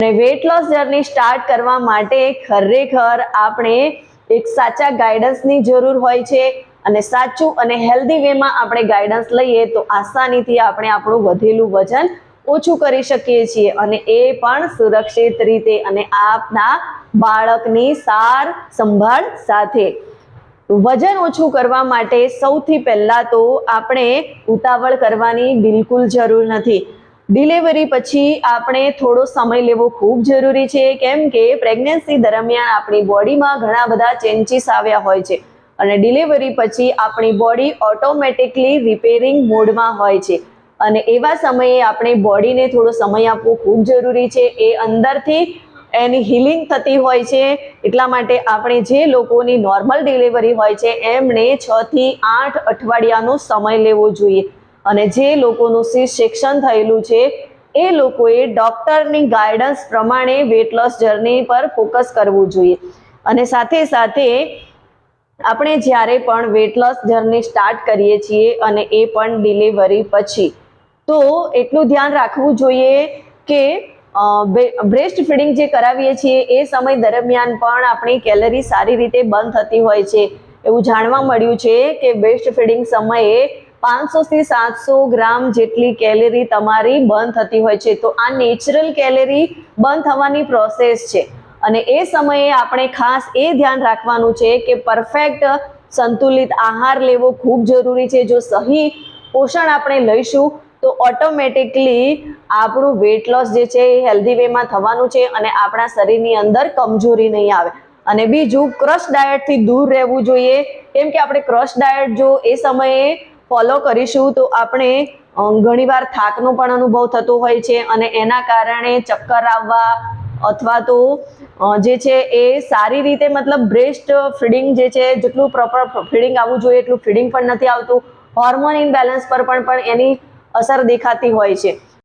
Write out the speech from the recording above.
Weight loss journey start કરવા માટે ખરેખર આપણે એક સાચા ગાઈડન્સની જરૂર હોય છે અને સાચું અને હેલ્ધી વેમાં આપણે ગાઈડન્સ લઈએ તો આસાનીથી આપણે આપણું વધેલું વજન ઓછું કરી શકીએ છીએ અને એ પણ સુરક્ષિત રીતે અને આપના બાળકની સાર સંભાળ સાથે। વજન ઓછું કરવા માટે સૌથી પહેલા તો આપણે ઉતાવળ કરવાની બિલકુલ જરૂર નથી। ડિલિવરી પછી આપણે થોડો સમય લેવો ખૂબ જરૂરી છે, કેમ કે પ્રેગ્નન્સી દરમિયાન આપણી બોડીમાં ઘણા બધા ચેન્જીસ આવ્યા હોય છે અને ડિલિવરી પછી આપણી બોડી ઓટોમેટિકલી રિપેરિંગ મોડમાં હોય છે અને એવા સમયે આપણે બોડીને થોડો સમય આપવો ખૂબ જરૂરી છે। એ અંદરથી એની હિલિંગ થતી હોય છે, એટલા માટે આપણે જે લોકોની નોર્મલ ડિલિવરી હોય છે એમણે 6 થી 8 અઠવાડિયાનો સમય લેવો જોઈએ અને જે લોકોનું સી સેક્શન થયેલું છે એ લોકોએ ડોક્ટરની ગાઈડન્સ પ્રમાણે વેટ લોસ જર્ની પર ફોકસ કરવું જોઈએ। અને સાથે સાથે આપણે જ્યારે પણ વેટ લોસ જર્ની સ્ટાર્ટ કરીએ છીએ અને એ પણ ડિલિવરી પછી, તો એટલું ધ્યાન રાખવું જોઈએ કે બ્રેસ્ટ ફીડિંગ જે કરાવીએ છીએ એ સમય દરમિયાન પણ આપણી કેલરી સારી રીતે બર્ન થતી હોય છે। એવું જાણવા મળ્યું છે કે બ્રેસ્ટ ફીડિંગ સમયે 500 થી 700 ગ્રામ જેટલી કેલરી તમારી બર્ન થતી હોય છે, તો આ નેચરલ કેલરી બર્ન થવાની પ્રોસેસ છે અને એ સમયે આપણે ખાસ એ ધ્યાન રાખવાનું છે કે પરફેક્ટ સંતુલિત આહાર લેવો ખૂબ જરૂરી છે। જો સહી પોષણ આપણે લઈશું તો ઓટોમેટિકલી આપણું વેટ લોસ જે છે એ હેલ્ધી વેમાં થવાનું છે અને આપણા શરીરની અંદર કમજોરી નહીં આવે। અને બીજું, ક્રશ ડાયટથી દૂર રહેવું જોઈએ, કેમ કે આપણે ક્રશ ડાયટ જો એ સમયે ફોલો કરીશું તો આપણે ઘણીવાર થાકનો પણ અનુભવ થતો હોય છે અને એના કારણે ચક્કર આવવા અથવા તો જે છે એ સારી રીતે મતલબ બ્રેસ્ટ ફીડિંગ જે છે જેટલું પ્રોપર ફીડિંગ આવવું જોઈએ એટલું ફીડિંગ પણ નથી આવતું। હોર્મોન ઇમ્બેલેન્સ પર પણ એની અસર દેખાતી હોય છે।